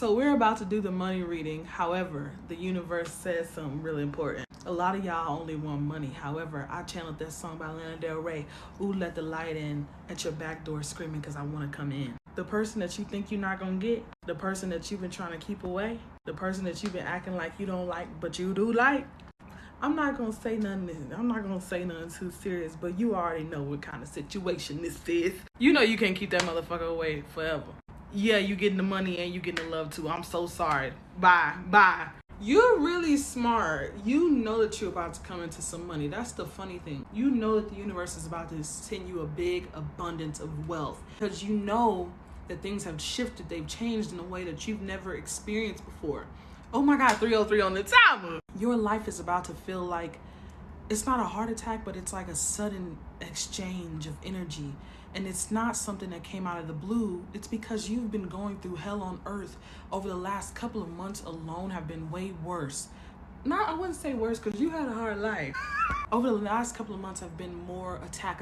So we're about to do the money reading. However, the universe says something really important. A lot of y'all only want money. However, I channeled that song by Lana Del Rey, "Ooh, let the light in," at your back door screaming because I want to come in. The person that you think you're not going to get, the person that you've been trying to keep away, the person that you've been acting like you don't like, but you do like. I'm not going to say nothing too serious, but you already know what kind of situation this is. You know you can't keep that motherfucker away forever. Yeah, you getting the money and you getting the love too. I'm so sorry. Bye. You're really smart. You know that you're about to come into some money. That's the funny thing. You know that the universe is about to send you a big abundance of wealth because you know that things have shifted. They've changed in a way that you've never experienced before. Oh my God, 303 on the timer. Your life is about to feel like, it's not a heart attack, but it's like a sudden exchange of energy. And it's not something that came out of the blue. It's because you've been going through hell on earth. Over the last couple of months alone have been way worse. I wouldn't say worse because you had a hard life. Over the last couple of months have been more attack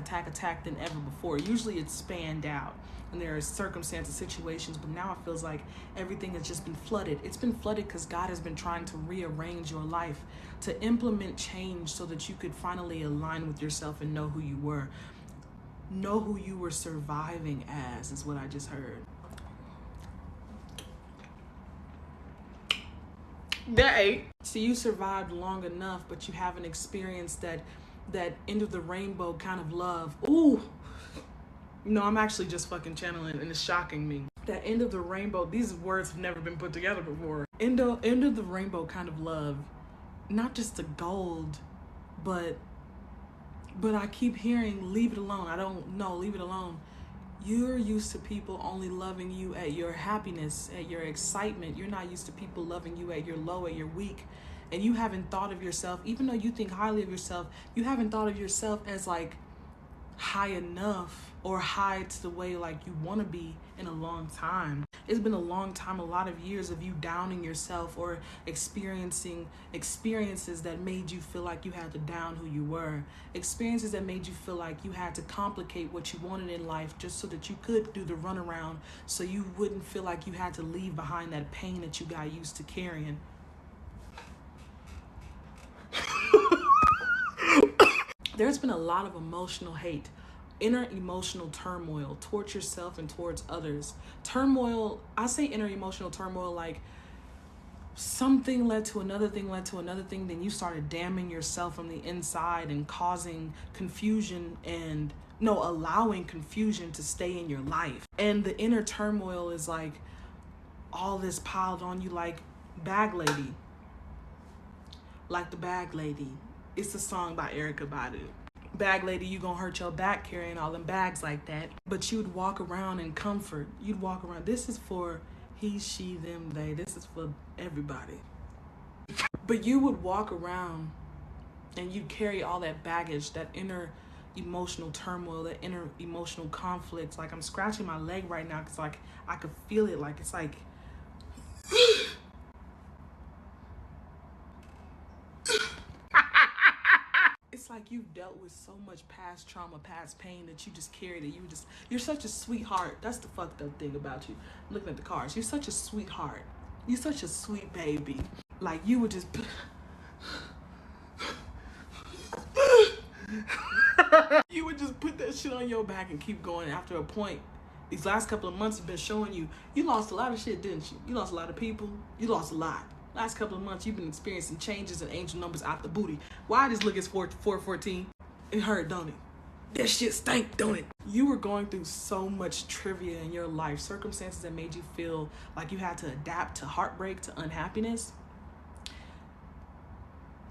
than ever before. Usually it's spanned out and there are circumstances, situations, but now it feels like everything has just been flooded. It's been flooded because God has been trying to rearrange your life, to implement change so that you could finally align with yourself and know who you were. Know who you were surviving as, is what I just heard. Day. So you survived long enough, but you haven't experienced that end of the rainbow kind of love. Ooh. No, I'm actually just fucking channeling and it's shocking me. That end of the rainbow, these words have never been put together before. End of the rainbow kind of love. Not just the gold, but I keep hearing, leave it alone. I don't know, leave it alone. You're used to people only loving you at your happiness, at your excitement. You're not used to people loving you at your low, at your weak. And you haven't thought of yourself, even though you think highly of yourself, you haven't thought of yourself as like high enough or high to the way like you want to be in a long time. It's been a long time, a lot of years of you downing yourself or experiencing experiences that made you feel like you had to down who you were. Experiences that made you feel like you had to complicate what you wanted in life just so that you could do the runaround, so you wouldn't feel like you had to leave behind that pain that you got used to carrying. There's been a lot of emotional hate, inner emotional turmoil towards yourself and towards others. Turmoil, I say inner emotional turmoil like something led to another thing, then you started damning yourself from the inside and causing confusion and allowing confusion to stay in your life. And the inner turmoil is like all this piled on you like Bag Lady. Like the Bag Lady. It's a song by Erykah Badu. Bag Lady, you gonna hurt your back carrying all them bags like that. But you'd walk around in comfort. You'd walk around. This is for he, she, them, they. This is for everybody. But you would walk around and you'd carry all that baggage, that inner emotional turmoil, that inner emotional conflict. Like I'm scratching my leg right now because like I could feel it. Like it's like it's like you've dealt with so much past trauma, past pain that you just carried it. You're such a sweetheart. That's the fucked up thing about you. I'm looking at the cards. You're such a sweetheart. You're such a sweet baby. Like you would just you would just put that shit on your back and keep going. After a point, these last couple of months have been showing you lost a lot of shit, didn't you? You lost a lot of people. You lost a lot. Last couple of months, you've been experiencing changes in angel numbers out the booty. Why this look is 414? It hurt, don't it? That shit stank, don't it? You were going through so much trivia in your life, circumstances that made you feel like you had to adapt to heartbreak, to unhappiness.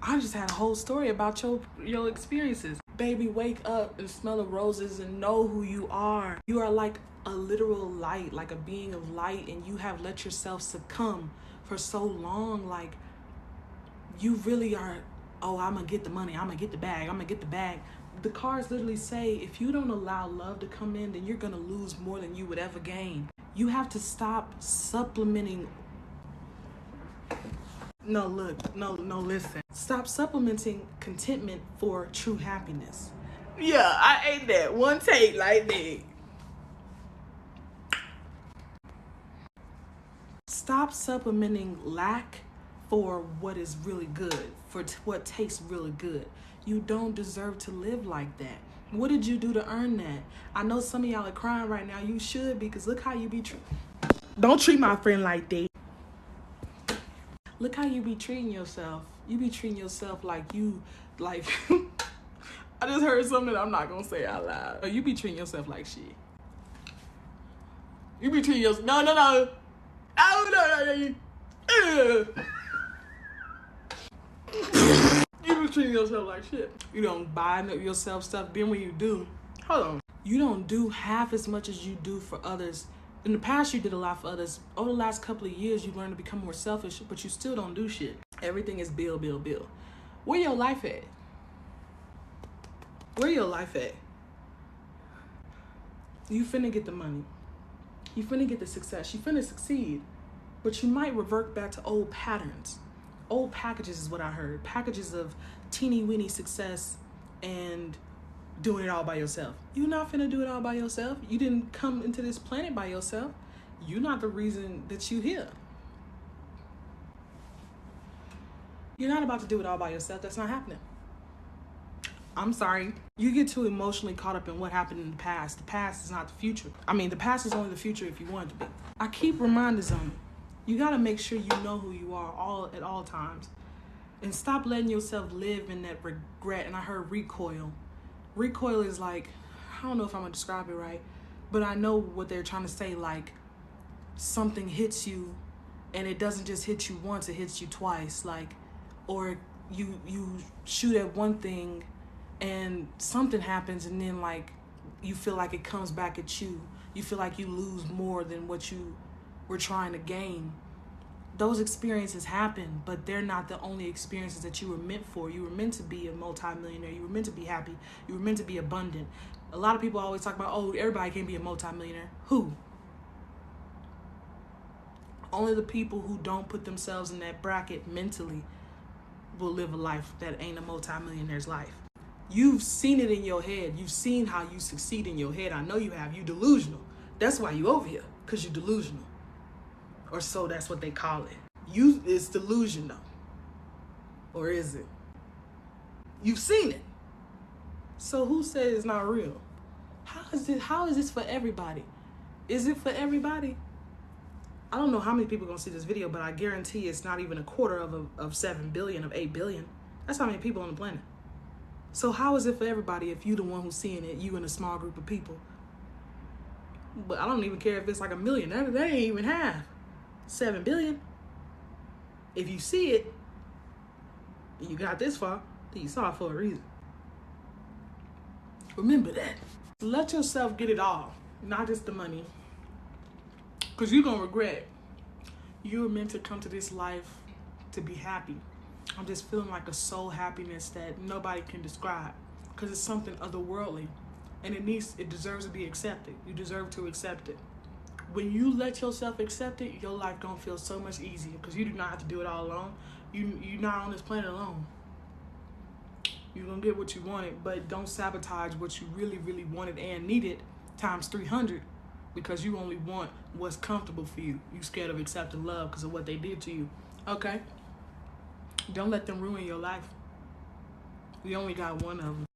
I just had a whole story about your experiences. Baby, wake up and smell the roses and know who you are. You are like a literal light, like a being of light, and you have let yourself succumb for so long. Like you really are, oh, I'm gonna get the money, I'm gonna get the bag. The cards literally say if you don't allow love to come in, then you're gonna lose more than you would ever gain. You have to stop supplementing. Listen. Stop supplementing contentment for true happiness. Yeah, I ate that. One take like that. Stop supplementing lack for what is really good, for what tastes really good. You don't deserve to live like that. What did you do to earn that? I know some of y'all are crying right now. You should, because look how you be don't treat my friend like that. Look how you be treating yourself. You be treating yourself like you, like, I just heard something that I'm not going to say out loud. You be treating yourself like shit. You be treating yourself, no. You be treating yourself like shit. You don't buy yourself stuff. Then when you do, hold on. You don't do half as much as you do for others. In the past, you did a lot for others. Over the last couple of years, you learned to become more selfish, but you still don't do shit. Everything is bill. Where your life at? Where your life at? You finna get the money. You finna get the success. You finna succeed. But you might revert back to old patterns. Old packages is what I heard. Packages of teeny-weeny success and doing it all by yourself. You're not finna do it all by yourself. You didn't come into this planet by yourself. You're not the reason that you here. You're not about to do it all by yourself. That's not happening. I'm sorry. You get too emotionally caught up in what happened in the past. The past is not the future. I mean, the past is only the future if you want it to be. I keep reminders on you. You gotta make sure you know who you are at all times. And stop letting yourself live in that regret. And I heard recoil. Recoil is like, I don't know if I'm gonna describe it right, but I know what they're trying to say, like something hits you and it doesn't just hit you once, it hits you twice, like, or you shoot at one thing and something happens and then like you feel like it comes back at you. You feel like you lose more than what you were trying to gain. Those experiences happen, but they're not the only experiences that you were meant for. You were meant to be a multimillionaire. You were meant to be happy. You were meant to be abundant. A lot of people always talk about, oh, everybody can be a multimillionaire. Who? Only the people who don't put themselves in that bracket mentally will live a life that ain't a multimillionaire's life. You've seen it in your head. You've seen how you succeed in your head. I know you have. You delusional. That's why you over here, because you're delusional. Or so that's what they call it. It's delusional. Or is it? You've seen it. So who said it's not real? How is this for everybody? Is it for everybody? I don't know how many people are gonna see this video, but I guarantee it's not even a quarter of 7 billion, of 8 billion. That's how many people on the planet. So how is it for everybody if you the one who's seeing it, you in a small group of people? But I don't even care if it's like 1 million. That ain't even half. 7 billion. If you see it, and you got this far, then you saw it for a reason. Remember that. Let yourself get it all, not just the money. Because you're going to regret. You were meant to come to this life to be happy. I'm just feeling like a soul happiness that nobody can describe. Because it's something otherworldly. And it deserves to be accepted. You deserve to accept it. When you let yourself accept it, your life gonna feel so much easier because you do not have to do it all alone. You're not on this planet alone. You're gonna get what you wanted, but don't sabotage what you really, really wanted and needed times 300 because you only want what's comfortable for you. You scared of accepting love because of what they did to you. Okay? Don't let them ruin your life. We only got one of them.